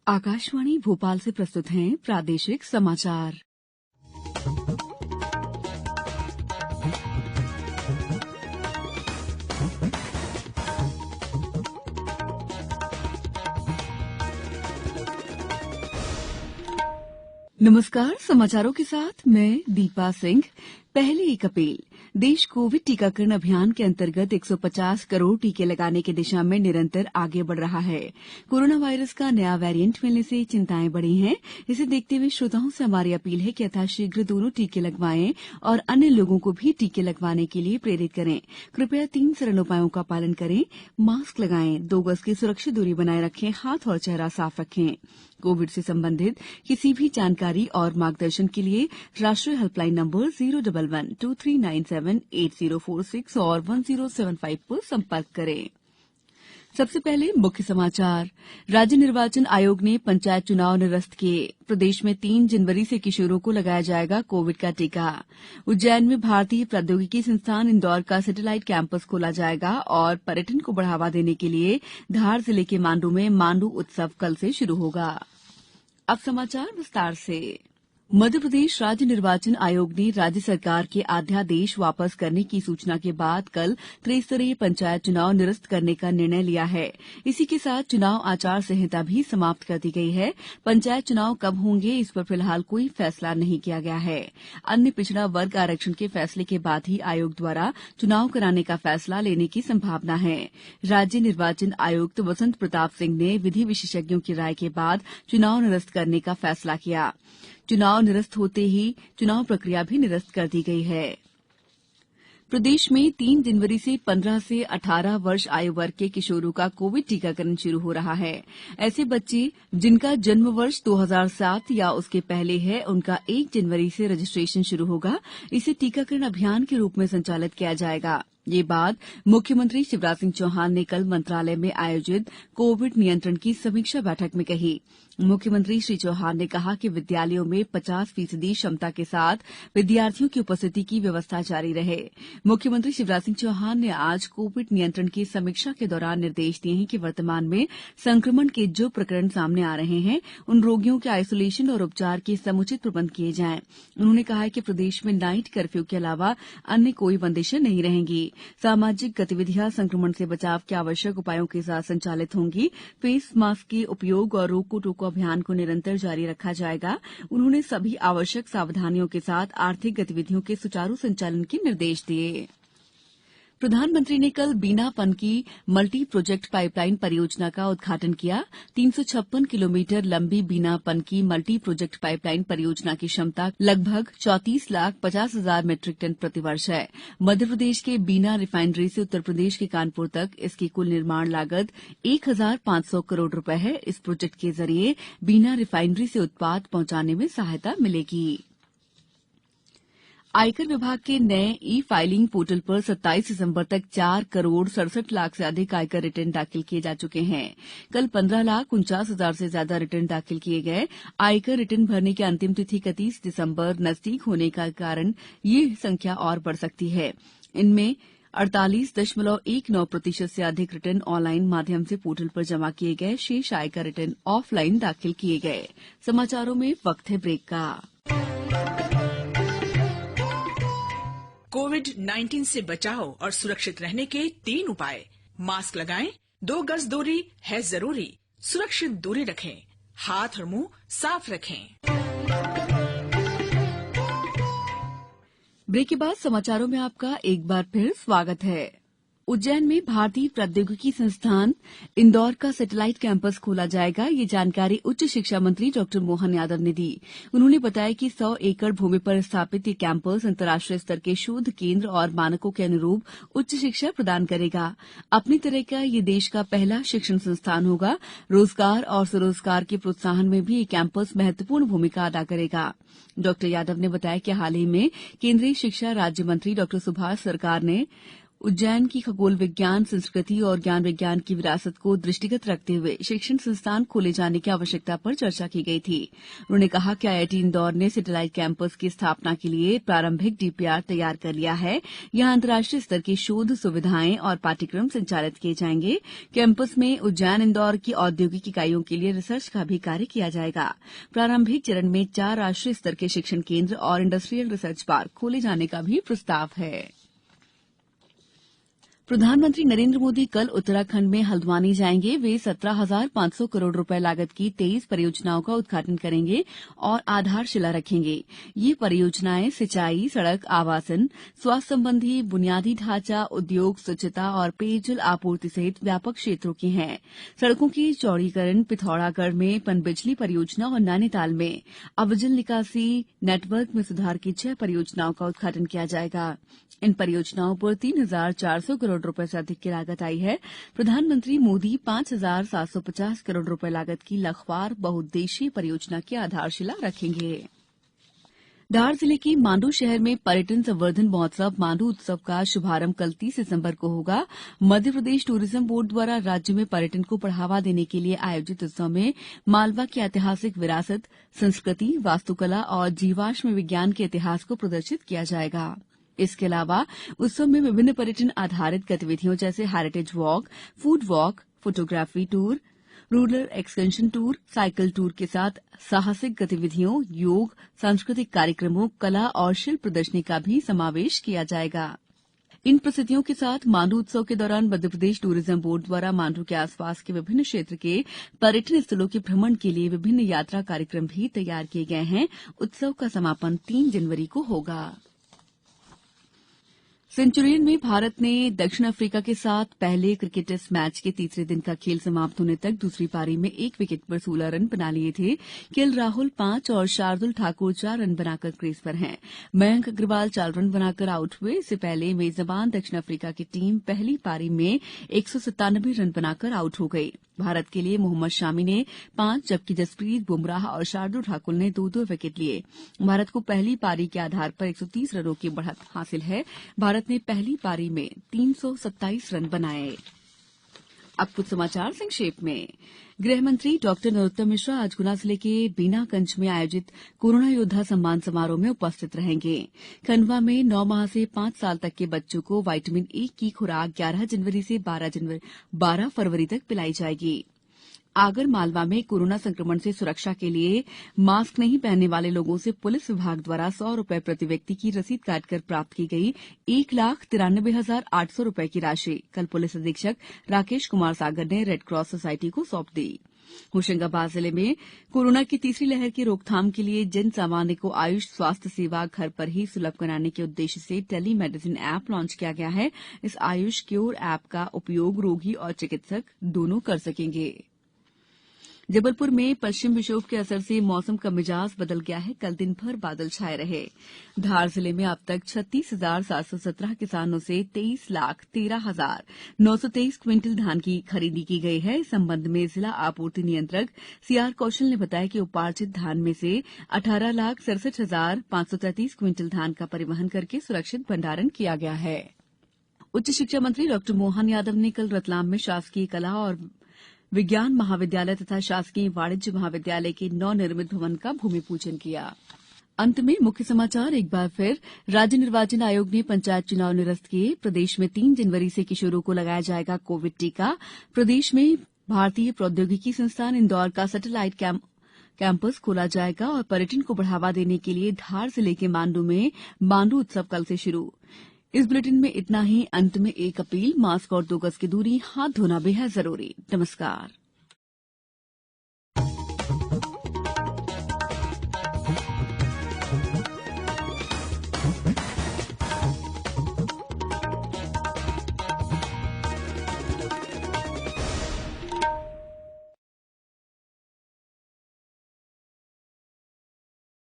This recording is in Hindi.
आकाशवाणी भोपाल से प्रस्तुत हैं प्रादेशिक समाचार। नमस्कार, समाचारों के साथ मैं दीपा सिंह। पहले 1 अप्रैल देश कोविड टीकाकरण अभियान के अंतर्गत 150 करोड़ टीके लगाने की दिशा में निरंतर आगे बढ़ रहा है। कोरोना वायरस का नया वेरिएंट मिलने से चिंताएं बढ़ी हैं। इसे देखते हुए श्रोताओं से हमारी अपील है कि यथाशीघ्र दोनों टीके लगवाएं और अन्य लोगों को भी टीके लगवाने के लिए प्रेरित करें। कृपया 3 सरल उपायों का पालन करें। मास्क लगाएं, 2 गज की सुरक्षित दूरी बनाए रखें, हाथ और चेहरा साफ रखें। कोविड से संबंधित किसी भी जानकारी और मार्गदर्शन के लिए राष्ट्रीय हेल्पलाइन नंबर 011-2397-8046 और 1075 पर संपर्क करें। सबसे पहले मुख्य समाचार। राज्य निर्वाचन आयोग ने पंचायत चुनाव निरस्त किए। प्रदेश में 3 जनवरी से किशोरों को लगाया जाएगा कोविड का टीका। उज्जैन में भारतीय प्रौद्योगिकी संस्थान इंदौर का सैटेलाइट कैंपस खोला जाएगा और पर्यटन को बढ़ावा देने के लिए धार जिले के मांडू में मांडू उत्सव कल से शुरू होगा। अब समाचार विस्तार से। मध्य प्रदेश राज्य निर्वाचन आयोग ने राज्य सरकार के अध्यादेश वापस करने की सूचना के बाद कल त्रिस्तरीय पंचायत चुनाव निरस्त करने का निर्णय लिया है। इसी के साथ चुनाव आचार संहिता भी समाप्त कर दी गई है। पंचायत चुनाव कब होंगे, इस पर फिलहाल कोई फैसला नहीं किया गया है। अन्य पिछड़ा वर्ग आरक्षण के फैसले के बाद ही आयोग द्वारा चुनाव कराने का फैसला लेने की संभावना है। राज्य निर्वाचन आयुक्त वसंत प्रताप सिंह ने विधि विशेषज्ञों की राय के बाद चुनाव निरस्त करने का फैसला किया। चुनाव निरस्त होते ही चुनाव प्रक्रिया भी निरस्त कर दी गई है। प्रदेश में 3 जनवरी से 15 से 18 वर्ष आयु वर्ग के किशोरों का कोविड टीकाकरण शुरू हो रहा है। ऐसे बच्चे जिनका जन्म वर्ष 2007 या उसके पहले है, उनका 1 जनवरी से रजिस्ट्रेशन शुरू होगा। इसे टीकाकरण अभियान के रूप में संचालित किया जाएगा। ये बात मुख्यमंत्री शिवराज सिंह चौहान ने कल मंत्रालय में आयोजित कोविड नियंत्रण की समीक्षा बैठक में कही। मुख्यमंत्री श्री चौहान ने कहा कि विद्यालयों में 50% क्षमता के साथ विद्यार्थियों की उपस्थिति की व्यवस्था जारी रहे। मुख्यमंत्री शिवराज सिंह चौहान ने आज कोविड नियंत्रण की समीक्षा के दौरान निर्देश दिए हैं कि वर्तमान में संक्रमण के जो प्रकरण सामने आ रहे हैं, उन रोगियों के आइसोलेशन और उपचार के समुचित प्रबंध किए जाएं। उन्होंने कहा कि प्रदेश में नाइट कर्फ्यू के अलावा अन्य कोई बंदिशें नहीं रहेंगी। सामाजिक गतिविधियां संक्रमण से बचाव के आवश्यक उपायों के साथ संचालित होंगी। फेस मास्क के उपयोग और रोको टोको अभियान को निरंतर जारी रखा जाएगा। उन्होंने सभी आवश्यक सावधानियों के साथ आर्थिक गतिविधियों के सुचारू संचालन के निर्देश दिए। प्रधानमंत्री ने कल बीना पनकी मल्टी प्रोजेक्ट पाइपलाइन परियोजना का उद्घाटन किया। 356 किलोमीटर लंबी बीना पनकी मल्टी प्रोजेक्ट पाइपलाइन परियोजना की क्षमता लगभग 34,50,000 मीट्रिक टन प्रतिवर्ष है। मध्य प्रदेश के बीना रिफाइनरी से उत्तर प्रदेश के कानपुर तक इसकी कुल निर्माण लागत 1,500 करोड़ रुपए है। इस प्रोजेक्ट के जरिए बीना रिफाइनरी से उत्पाद पहुंचाने में सहायता मिलेगी। आयकर विभाग के नए ई फाइलिंग पोर्टल पर 27 दिसंबर तक 4 करोड़ 67 लाख से अधिक आयकर रिटर्न दाखिल किए जा चुके हैं। कल 15,49,000 से ज्यादा रिटर्न दाखिल किए गए। आयकर रिटर्न भरने की अंतिम तिथि 31 दिसंबर नजदीक होने के कारण ये संख्या और बढ़ सकती है। इनमें 48.19% से अधिक रिटर्न ऑनलाइन माध्यम से पोर्टल पर जमा किए गए। शेष आयकर रिटर्न ऑफलाइन दाखिल किए गए। समाचारों में वक्त है ब्रेक का। कोविड-19 से बचाव और सुरक्षित रहने के 3 उपाय। मास्क लगाएं, 2 गज दूरी है जरूरी, सुरक्षित दूरी रखें, हाथ और मुंह साफ रखें। ब्रेक के बाद समाचारों में आपका एक बार फिर स्वागत है। उज्जैन में भारतीय प्रौद्योगिकी संस्थान इंदौर का सैटेलाइट कैंपस खोला जाएगा। ये जानकारी उच्च शिक्षा मंत्री डॉ मोहन यादव ने दी। उन्होंने बताया कि 100 एकड़ भूमि पर स्थापित ये कैंपस अंतर्राष्ट्रीय स्तर के शोध केंद्र और मानकों के अनुरूप उच्च शिक्षा प्रदान करेगा। अपनी तरह का ये देश का पहला शिक्षण संस्थान होगा। रोजगार और स्वरोजगार के प्रोत्साहन में भी ये कैंपस महत्वपूर्ण भूमिका अदा करेगा। डॉ यादव ने बताया कि हाल ही में केंद्रीय शिक्षा राज्य मंत्री डॉ सुभाष सरकार ने उज्जैन की खगोल विज्ञान, संस्कृति और ज्ञान विज्ञान की विरासत को दृष्टिगत रखते हुए शिक्षण संस्थान खोले जाने की आवश्यकता पर चर्चा की गई थी। उन्होंने कहा कि आईआईटी इंदौर ने सैटेलाइट कैंपस की स्थापना के लिए प्रारंभिक डीपीआर तैयार कर लिया है। यहां अंतर्राष्ट्रीय स्तर की शोध सुविधाएं और पाठ्यक्रम संचालित किए जाएंगे। कैंपस में उज्जैन इंदौर की औद्योगिक इकाइयों के लिए रिसर्च का भी कार्य किया जाएगा। प्रारंभिक चरण में 4 राष्ट्रीय स्तर के शिक्षण केंद्र और इंडस्ट्रियल रिसर्च पार्क खोले जाने का भी प्रस्ताव है। प्रधानमंत्री नरेंद्र मोदी कल उत्तराखंड में हल्द्वानी जाएंगे। वे 17,500 करोड़ रुपए लागत की 23 परियोजनाओं का उद्घाटन करेंगे और आधारशिला रखेंगे। ये परियोजनाएं सिंचाई, सड़क, आवासन, स्वास्थ्य संबंधी बुनियादी ढांचा, उद्योग, स्वच्छता और पेयजल आपूर्ति सहित व्यापक क्षेत्रों की हैं। सड़कों के चौड़ीकरण, पिथौरागढ़ में पनबिजली परियोजना और नैनीताल में अविजल निकासी नेटवर्क में सुधार की 6 परियोजनाओं का उद्घाटन किया जाएगा। इन परियोजनाओं पर 3,400 करोड़ रुपए से अधिक की लागत आई है। प्रधानमंत्री मोदी 5,750 करोड़ रुपए लागत की लखवार बहुउद्देशीय परियोजना की आधारशिला रखेंगे। धार जिले के मांडू शहर में पर्यटन संवर्धन महोत्सव मांडू उत्सव का शुभारंभ कल 30 सितंबर को होगा। मध्यप्रदेश टूरिज्म बोर्ड द्वारा राज्य में पर्यटन को बढ़ावा देने के लिए आयोजित उत्सव में मालवा की ऐतिहासिक विरासत, संस्कृति, वास्तुकला और जीवाश्म विज्ञान के इतिहास को प्रदर्शित किया जाएगा। इसके अलावा उत्सव में विभिन्न पर्यटन आधारित गतिविधियों जैसे heritage walk, food walk, photography tour, rural excursion tour, cycle tour के साथ साहसिक गतिविधियों, योग, सांस्कृतिक कार्यक्रमों, कला और शिल्प प्रदर्शनी का भी समावेश किया जाएगा। इन प्रस्तुतियों के साथ मांडू उत्सव के दौरान मध्यप्रदेश टूरिज्म बोर्ड द्वारा मांडू के आसपास के विभिन्न क्षेत्र के पर्यटन स्थलों के भ्रमण के लिए विभिन्न यात्रा कार्यक्रम भी तैयार किए गए हैं। उत्सव का समापन 3 जनवरी को होगा। सेंचुरियन में भारत ने दक्षिण अफ्रीका के साथ पहले क्रिकेट टेस्ट मैच के तीसरे दिन का खेल समाप्त होने तक दूसरी पारी में 1 विकेट पर 16 रन बना लिए थे। केएल राहुल 5 और शार्दुल ठाकुर 4 रन बनाकर क्रीज पर हैं। मयंक अग्रवाल 4 रन बनाकर आउट हुए। इससे पहले मेजबान दक्षिण अफ्रीका की टीम पहली पारी में 197 रन बनाकर आउट हो गई। भारत के लिए मोहम्मद शामी ने 5 जबकि जसप्रीत बुमराह और शार्दुल ठाकुर ने 2-2 विकेट लिए। भारत को पहली पारी के आधार पर 130 रनों की बढ़त हासिल है। भारत ने पहली पारी में 327 रन बनाए। अब कुछ समाचार संक्षेप में। गृह मंत्री डॉक्टर नरोत्तम मिश्रा आज गुना जिले के बीनागंज में आयोजित कोरोना योद्धा सम्मान समारोह में उपस्थित रहेंगे। खंडवा में 9 माह से 5 साल तक के बच्चों को विटामिन ए की खुराक 11 जनवरी से 12 फरवरी तक पिलाई जाएगी। आगर मालवा में कोरोना संक्रमण से सुरक्षा के लिए मास्क नहीं पहनने वाले लोगों से पुलिस विभाग द्वारा 100 रुपए प्रति व्यक्ति की रसीद काटकर प्राप्त की गई 1,93,800 रुपए की राशि कल पुलिस अधीक्षक राकेश कुमार सागर ने रेड क्रॉस सोसाइटी को सौंप दी। होशंगाबाद जिले में कोरोना की तीसरी लहर की रोकथाम के लिए जन सामान्य को आयुष स्वास्थ्य सेवा घर पर ही सुलभ कराने के उद्देश्य से टेली मेडिसिन ऐप लॉन्च किया गया है। इस आयुष क्योर ऐप का उपयोग रोगी और चिकित्सक दोनों कर सकेंगे। जबलपुर में पश्चिम विक्षोभ के असर से मौसम का मिजाज बदल गया है। कल दिन भर बादल छाए रहे। धार जिले में अब तक 36,717 किसानों से 23,13,923 क्विंटल धान की खरीदी की गई है। इस संबंध में जिला आपूर्ति नियंत्रक सीआर कौशल ने बताया कि उपार्जित धान में से 18,67,533 क्विंटल धान का परिवहन करके सुरक्षित भंडारण किया गया है। उच्च शिक्षा मंत्री डॉ मोहन यादव ने कल रतलाम में शासकीय कला और विज्ञान महाविद्यालय तथा शासकीय वाणिज्य महाविद्यालय के नवनिर्मित भवन का भूमि पूजन किया। अंत में मुख्य समाचार एक बार फिर। राज्य निर्वाचन आयोग ने पंचायत चुनाव निरस्त किए। प्रदेश में 3 जनवरी से किशोरों को लगाया जाएगा कोविड टीका। प्रदेश में भारतीय प्रौद्योगिकी संस्थान इंदौर का सैटेलाइट कैंपस खोला जाएगा और पर्यटन को बढ़ावा देने के लिए धार जिले के मांडू में मांडू उत्सव कल से शुरू। इस बुलेटिन में इतना ही। अंत में एक अपील, मास्क और 2 गज की दूरी, हाथ धोना बेहद जरूरी। नमस्कार।